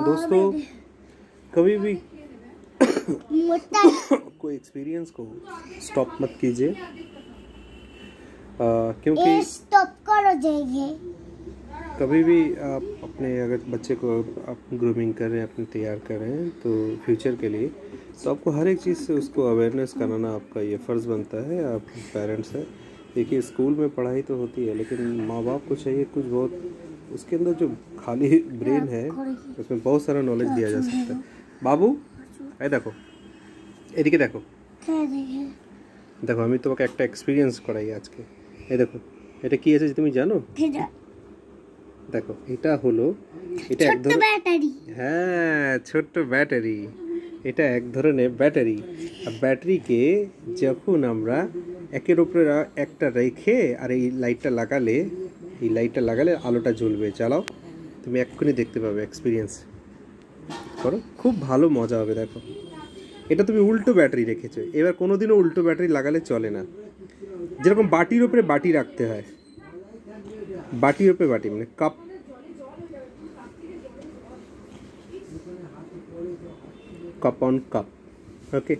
दोस्तों कभी भी कोई एक्सपीरियंस को स्टॉप मत कीजिए, क्योंकि स्टॉप करो जाइए। कभी भी आप अपने अगर बच्चे को आप ग्रूमिंग कर रहे हैं, अपने तैयार कर रहे हैं तो फ्यूचर के लिए, तो आपको हर एक चीज़ से उसको अवेयरनेस कराना आपका ये फ़र्ज़ बनता है। आप पेरेंट्स हैं। देखिए स्कूल में पढ़ाई तो होती है, लेकिन माँ बाप को चाहिए कुछ बहुत उसके अंदर जो खाली ब्रेन है उसमें बहुत सारा नॉलेज दिया जा सकता है। बाबू এই দেখো, এদিকে দেখো দেখো, আমি তোমাকে একটা এক্সপিরিয়েন্স করাই আজকে। এই দেখো, এটা কি আছে তুমি জানো? দেখো এটা হলো, এটা এক ধরনের ব্যাটারি। হ্যাঁ, ছোট্ট ব্যাটারি। এটা এক ধরনের ব্যাটারি। আর ব্যাটারিকে যখন আমরা একের উপরে একটা রেখে আর এই লাইটটা লাগালে আলোটা জ্বলবে। চালাও, তুমি এক্ষুনি দেখতে পাবে, এক্সপিরিয়েন্স করো, খুব ভালো মজা হবে। দেখো এটা তুমি উল্টো ব্যাটারি রেখেছো। এবার কোনোদিনও উল্টো ব্যাটারি লাগালে চলে না। যেরকম বাটির উপরে বাটি রাখতে হয়, বাটির উপরে বাটি মানে কাপ, কাপ অন কাপ। ওকে,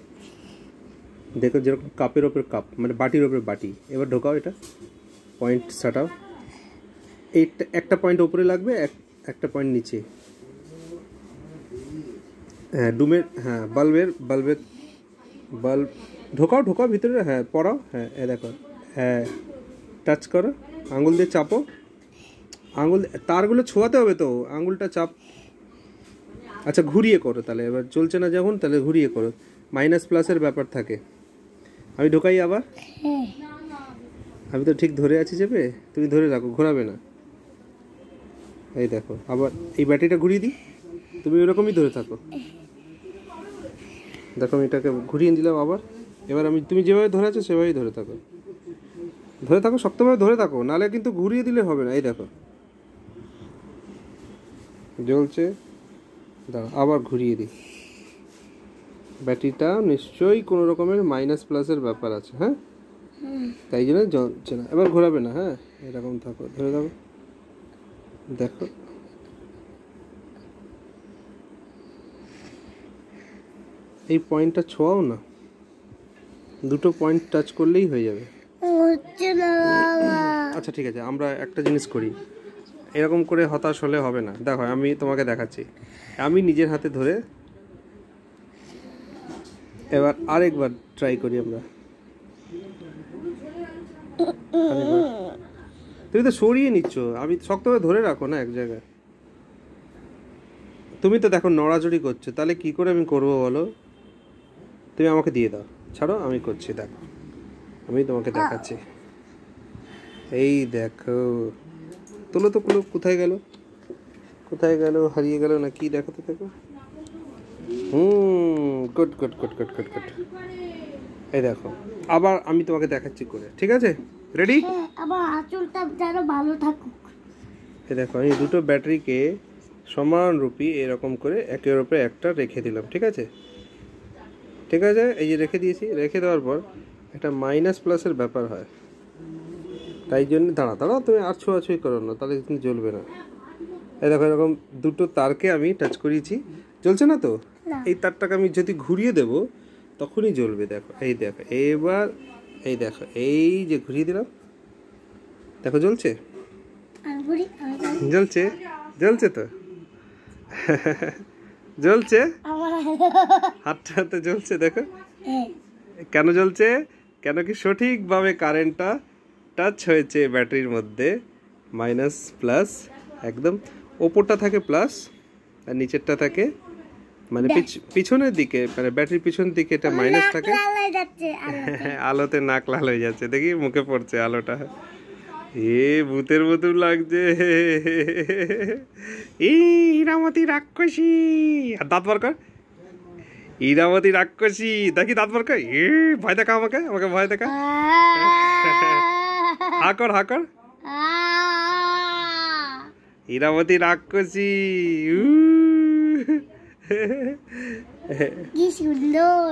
দেখো যেরকম কাপের ওপরে কাপ মানে বাটির ওপরে বাটি। এবার ঢোকাও, এটা পয়েন্ট সাটাও। এইটা একটা পয়েন্ট ওপরে লাগবে, একটা পয়েন্ট নিচে। হ্যাঁ ডুমের, হ্যাঁ বাল্ব ঢোকাও ভিতরে। হ্যাঁ পড়াও, হ্যাঁ এ দেখো, হ্যাঁ টাচ করো, আঙুল দিয়ে চাপো। আঙুল তারগুলো ছোঁয়াতে হবে তো, আঙুলটা চাপ। আচ্ছা ঘুরিয়ে করো তাহলে। এবার চলছে না যখন, তাহলে ঘুরিয়ে করো। মাইনাস প্লাসের ব্যাপার থাকে। আমি ঢোকাই আবার। আমি তো ঠিক ধরে আছি চেপে, তুমি ধরে রাখো, ঘোরাবে না। এই দেখো, আবার এই ব্যাটারিটা ঘুরিয়ে দিই, তুমি ওরকমই ধরে থাকো। দেখো আমি এটাকে ঘুরিয়ে দিলাম আবার। এবার তুমি যেভাবে ধরে আছো সেভাবেই ধরে থাকো, শক্তভাবে ধরে থাকো, নাহলে কিন্তু ঘুরিয়ে দিলে হবে না। এই দেখো জ্বলছে, দাঁড়া আবার ঘুরিয়ে দিই। ব্যাটারিটা নিশ্চয়ই কোনো রকমের মাইনাস প্লাসের ব্যাপার আছে। হ্যাঁ, তাই জন্য জ্বলছে না। এবার ঘোরাবে না। হ্যাঁ এরকম থাকো, ধরে থাকো। দেখো এই পয়েন্টটা ছোঁয়াও না, দুটো পয়েন্ট টাচ করলেই হয়ে যাবে। আচ্ছা ঠিক আছে, আমরা একটা জিনিস করি, এরকম করে হতাশ হলে হবে না। দেখো আমি তোমাকে দেখাচ্ছি, আমি নিজের হাতে ধরে এবার আরেকবার ট্রাই করি আমরা। তুমি তো সরিয়ে নিচ্ছ, আমি শক্তভাবে ধরে রাখো না এক জায়গায়। তুমি তো দেখো নড়াচড়ি করছো, তাহলে কি করে আমি করবো বলো? তুমি আমাকে দিয়ে দাও, ছাড়ো, আমি করছি। দেখো আমি তোমাকে দেখাচ্ছি। এই দেখো, তোলো তো, কোথায় গেল, হারিয়ে গেল না কি? দেখো তো, দেখো। গুড। এই দেখো, আবার আমি তোমাকে দেখাচ্ছি করে, ঠিক আছে? রেডি? আবার আঁচলটা যেন ভালো থাকুক। এই দেখো, আমি দুটো ব্যাটারিকে সমানরূপী এরকম করে একের উপরে একটা রেখে দিলাম, ঠিক আছে? এই যে রেখে দিয়েছি। রেখে দেওয়ার পর একটা মাইনাস প্লাসের ব্যাপার হয়, তাই জন্য দাঁড়া তুমি আর ছোঁয়াছুঁই করো না, তাহলে কিন্তু জ্বলবে না। এই দেখো এরকম দুটো তারকে আমি টাচ করিয়েছি, জ্বলছে না তো? এই তারটাকে আমি যদি ঘুরিয়ে দেব তখনই জ্বলবে। দেখো এই দেখো, এবার এই দেখো, এই যে ঘুরিয়ে দিলাম, দেখো জ্বলছে তো জ্বলছে, হাতে জ্বলছে। দেখো কেন জ্বলছে? কেন কি সঠিকভাবে কারেন্টটা টাচ হয়েছে ব্যাটারির মধ্যে। মাইনাস প্লাস, একদম ওপরটা থাকে প্লাস আর নিচেরটা থাকে মানে পিছনের দিকে, মানে ব্যাটারির পিছনের দিকে এটা মাইনাস থাকে। আলোতে নাক লাল হয়ে যাচ্ছে, দেখি মুখে পড়ছে আলোটা। ভূতের মতো লাগছে। ইরামতি রাক্ষসী, আর দাঁত বার কর। ইরামতি রাক্ষসী, দেখি দাঁত বার কর। ভয় দেখা, আমাকে ভয় দেখা। হা কর। ইরামতি রাক্ষসী, কি সুন্দর।